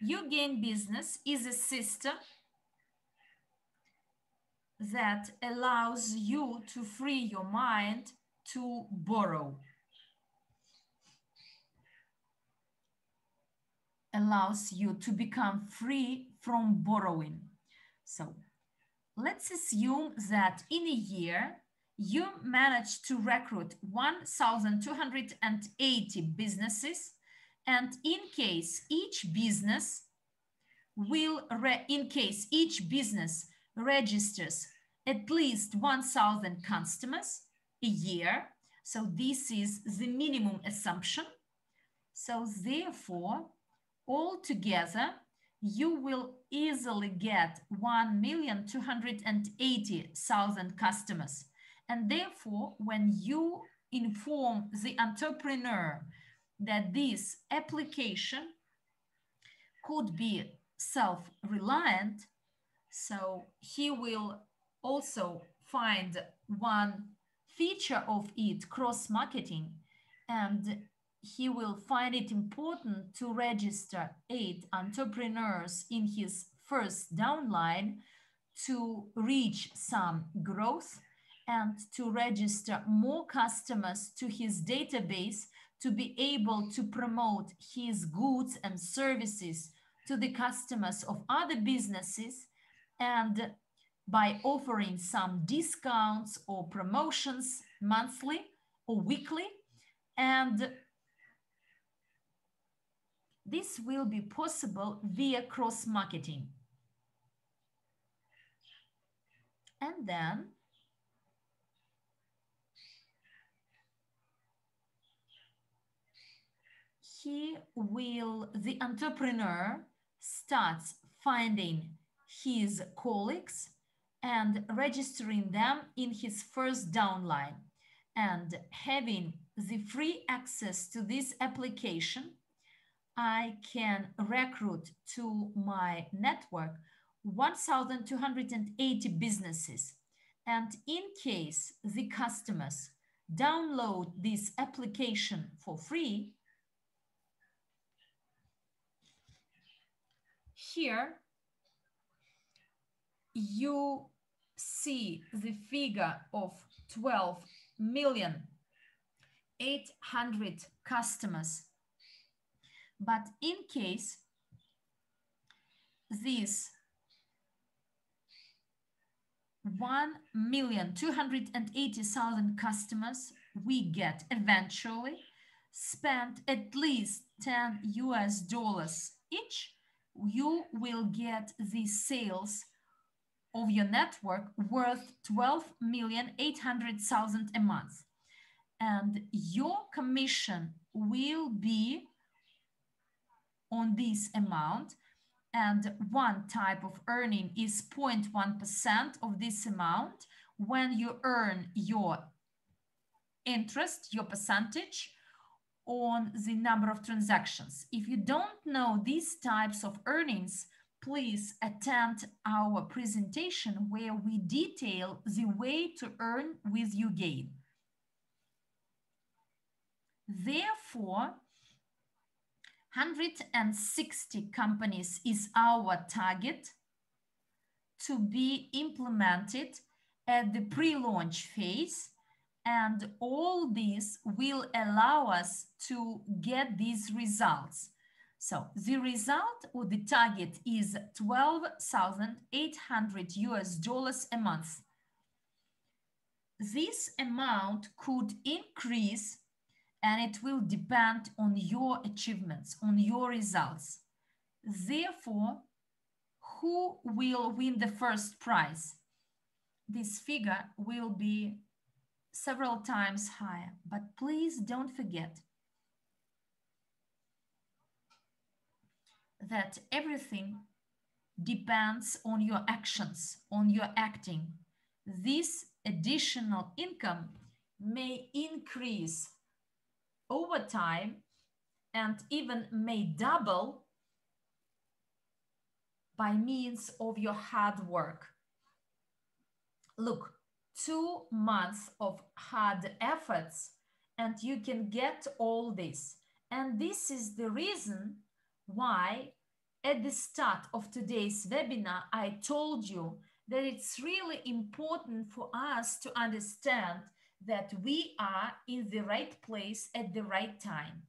uGain Business is a system that allows you to free your mind to borrow. Allows you to become free from borrowing. So let's assume that in a year, you manage to recruit 1,280 businesses, and in case each business registers at least 1,000 customers a year, so this is the minimum assumption. So therefore, altogether, you will easily get 1,280,000 customers. And therefore, when you inform the entrepreneur that this application could be self-reliant, so he will also find one feature of it, cross-marketing, and he will find it important to register 8 entrepreneurs in his first downline to reach some growth and to register more customers to his database to be able to promote his goods and services to the customers of other businesses, and by offering some discounts or promotions monthly or weekly. And this will be possible via cross-marketing. And then the entrepreneur starts finding his colleagues and registering them in his first downline, and having the free access to this application, I can recruit to my network 1,280 businesses. And in case the customers download this application for free, here you see the figure of 12 million 800 customers. But in case these 1,280,000 customers we get eventually spend at least $10 each, you will get the sales of your network worth 12,800,000 a month. And your commission will be on this amount. And one type of earning is 0.1% of this amount when you earn your interest, your percentage on the number of transactions. If you don't know these types of earnings, please attend our presentation where we detail the way to earn with uGain. Therefore, 160 companies is our target to be implemented at the pre-launch phase, and all this will allow us to get these results. So the result or the target is $12,800 a month. This amount could increase, and it will depend on your achievements, on your results. Therefore, who will win the first prize? This figure will be several times higher, but please don't forget that everything depends on your actions, on your acting. This additional income may increase over time and even may double by means of your hard work. Look, 2 months of hard efforts and you can get all this. And this is the reason why at the start of today's webinar, I told you that it's really important for us to understand that we are in the right place at the right time.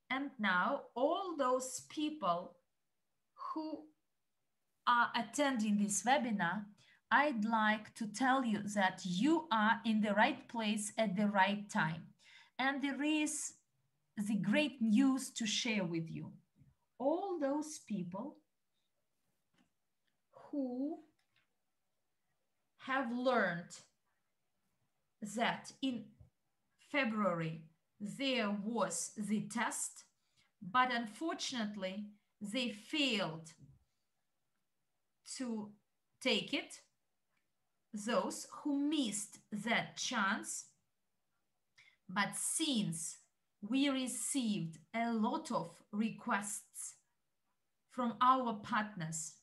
And now all those people who are attending this webinar, I'd like to tell you that you are in the right place at the right time. And there is the great news to share with you. All those people who have learned that in February there was the test, but unfortunately they failed to take it. Those who missed that chance, but since we received a lot of requests from our partners,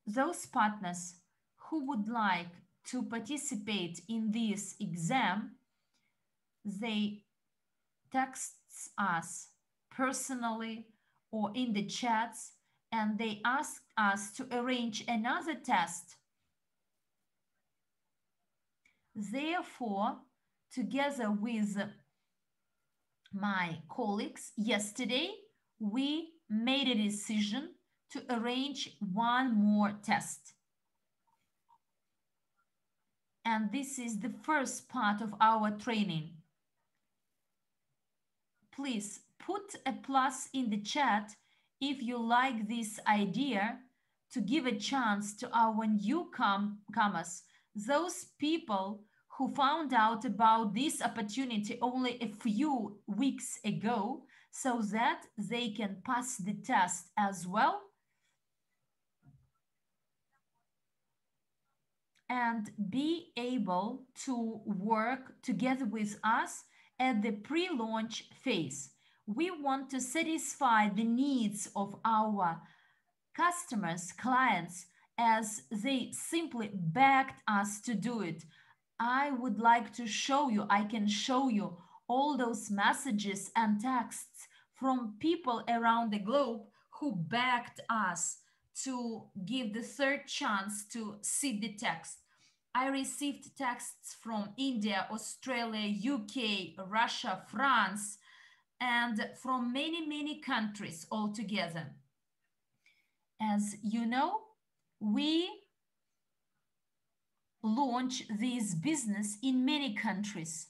those partners who would like to participate in this exam, they text us personally or in the chats, and they asked us to arrange another test. Therefore, together with my colleagues yesterday, we made a decision to arrange one more test. And this is the first part of our training. Please put a plus in the chat if you like this idea to give a chance to our newcomers, those people who found out about this opportunity only a few weeks ago, so that they can pass the test as well and be able to work together with us at the pre-launch phase. We want to satisfy the needs of our customers, clients, as they simply begged us to do it. I would like to show you, I can show you all those messages and texts from people around the globe who begged us to give the third chance to see the text. I received texts from India, Australia, UK, Russia, France, and from many, many countries altogether. As you know, we launch this business in many countries,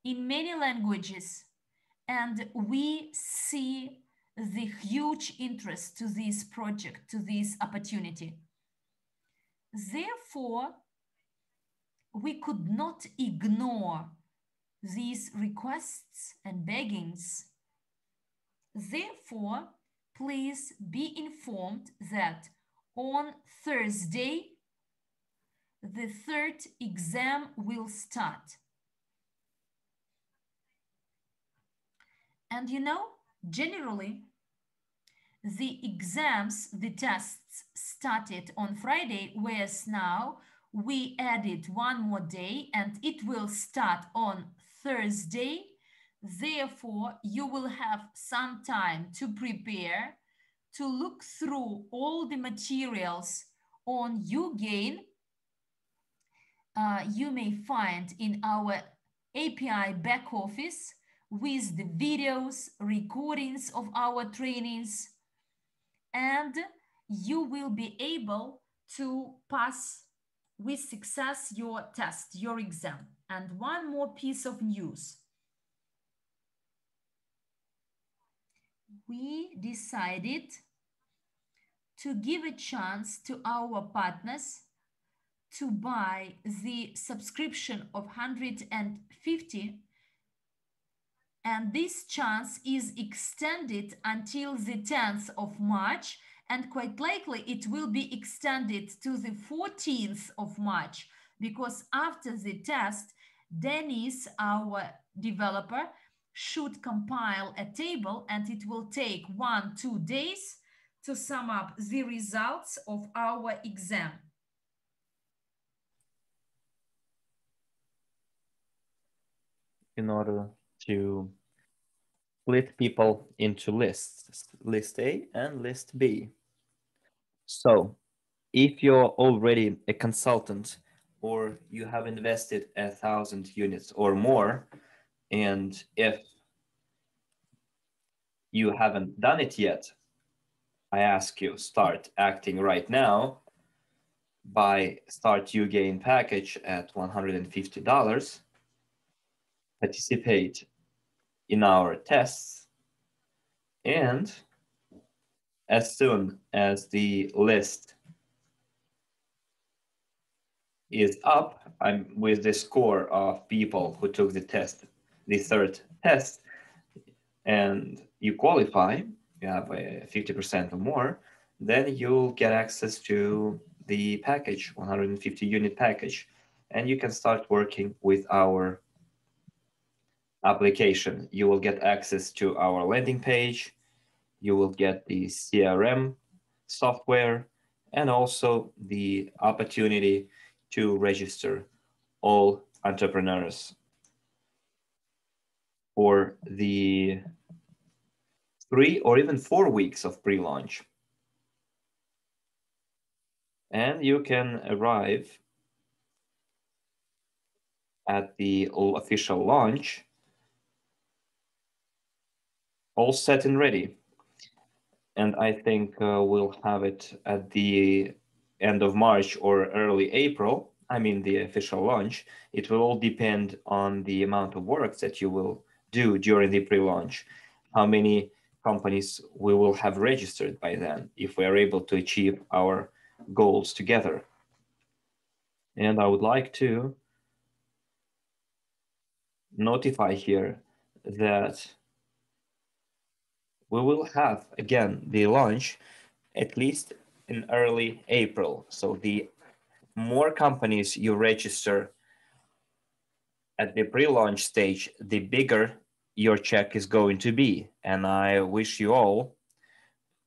in many languages, and we see the huge interest to this project, to this opportunity. Therefore, we could not ignore these requests and beggings. Therefore, please be informed that on Thursday, the third exam will start. And you know, generally, the exams, the tests started on Friday, whereas now we added one more day and it will start on Thursday. Therefore, you will have some time to prepare, to look through all the materials on uGain. You may find in our API back office with the videos, recordings of our trainings, and you will be able to pass with success your test, your exam. And one more piece of news. We decided to give a chance to our partners to buy the subscription of 150, and this chance is extended until the 10th of March, and quite likely it will be extended to the 14th of March, because after the test, Dennis, our developer, should compile a table, and it will take 1-2 days to sum up the results of our exam. In order to split people into lists, list A and list B. So if you're already a consultant or you have invested 1,000 units or more, and if you haven't done it yet, I ask you, start acting right now. Buy Start uGain package at $150. Participate in our tests, and as soon as the list is up, I'm with the score of people who took the test, the third test, and you qualify, you have a 50% or more, then you'll get access to the package, 150 unit package, and you can start working with our application. You will get access to our landing page, you will get the CRM software, and also the opportunity to register all entrepreneurs for the 3 or even 4 weeks of pre-launch. And you can arrive at the official launch all set and ready. And I think we'll have it at the end of March or early April. I mean, the official launch. It will all depend on the amount of work that you will do during the pre-launch, how many companies we will have registered by then, if we are able to achieve our goals together. And I would like to notify here that we will have, again, the launch at least in early April. So the more companies you register at the pre-launch stage, the bigger your check is going to be. And I wish you all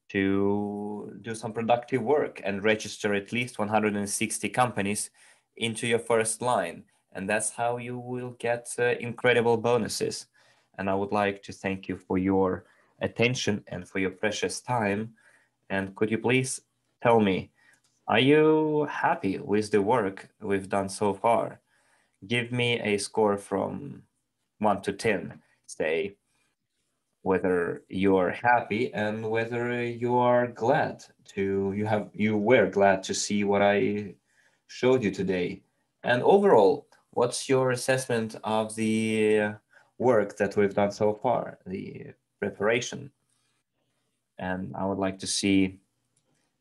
to do some productive work and register at least 160 companies into your first line. And that's how you will get incredible bonuses. And I would like to thank you for your attention and for your precious time. And could you please tell me, are you happy with the work we've done so far? Give me a score from 1 to 10, say, whether you're happy and whether you are glad you were glad to see what I showed you today. And overall, what's your assessment of the work that we've done so far, the preparation? And I would like to see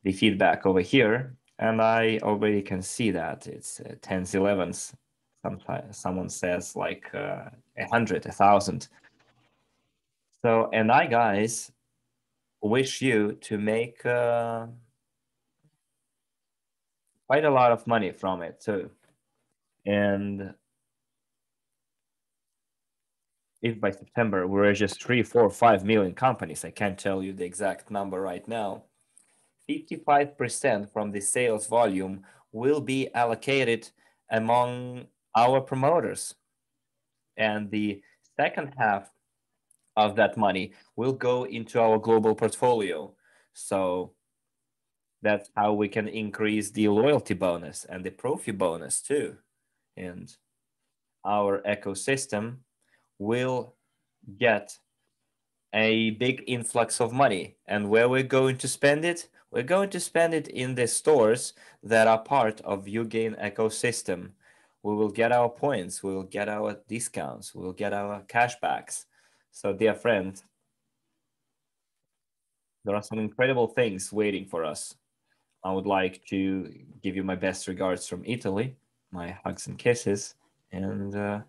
the feedback over here. And I already can see that it's 10s, 11s. Sometimes someone says like 100, 1,000. So, and I, guys, wish you to make quite a lot of money from it too. And if by September we're just 3, 4, 5 million companies, I can't tell you the exact number right now, 55% from the sales volume will be allocated among our promoters. And the second half of that money will go into our global portfolio. So that's how we can increase the loyalty bonus and the profi bonus too. And our ecosystem will get a big influx of money. And where we're going to spend it? We're going to spend it in the stores that are part of uGain ecosystem. We will get our points, we will get our discounts, we will get our cashbacks. So dear friends, there are some incredible things waiting for us. I would like to give you my best regards from Italy, my hugs and kisses, and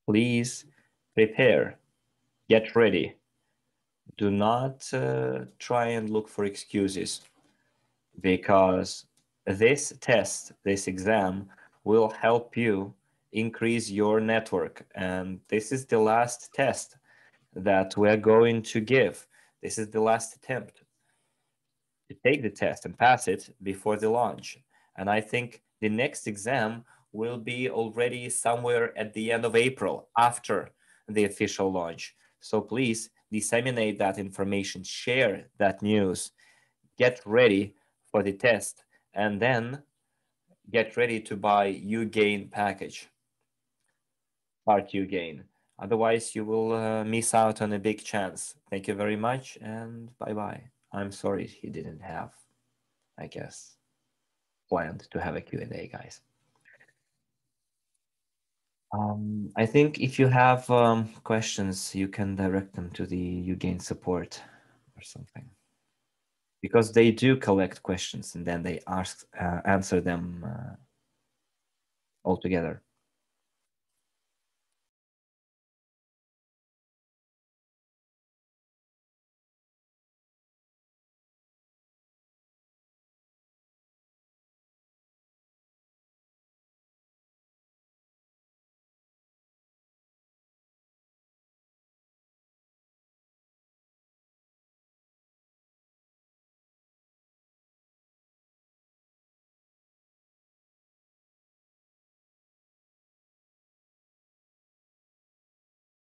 please prepare, get ready. Do not try and look for excuses, because this test, this exam, will help you increase your network. And this is the last test that we're going to give. This is the last attempt to take the test and pass it before the launch. And I think the next exam will be already somewhere at the end of April, after the official launch. So please disseminate that information, share that news, get ready for the test, and then get ready to buy uGain package, part uGain. Otherwise, you will miss out on a big chance. Thank you very much, and bye-bye. I'm sorry he didn't have, I guess, planned to have a Q&A, guys. I think if you have questions, you can direct them to the uGain support or something, because they do collect questions and then they answer them all together.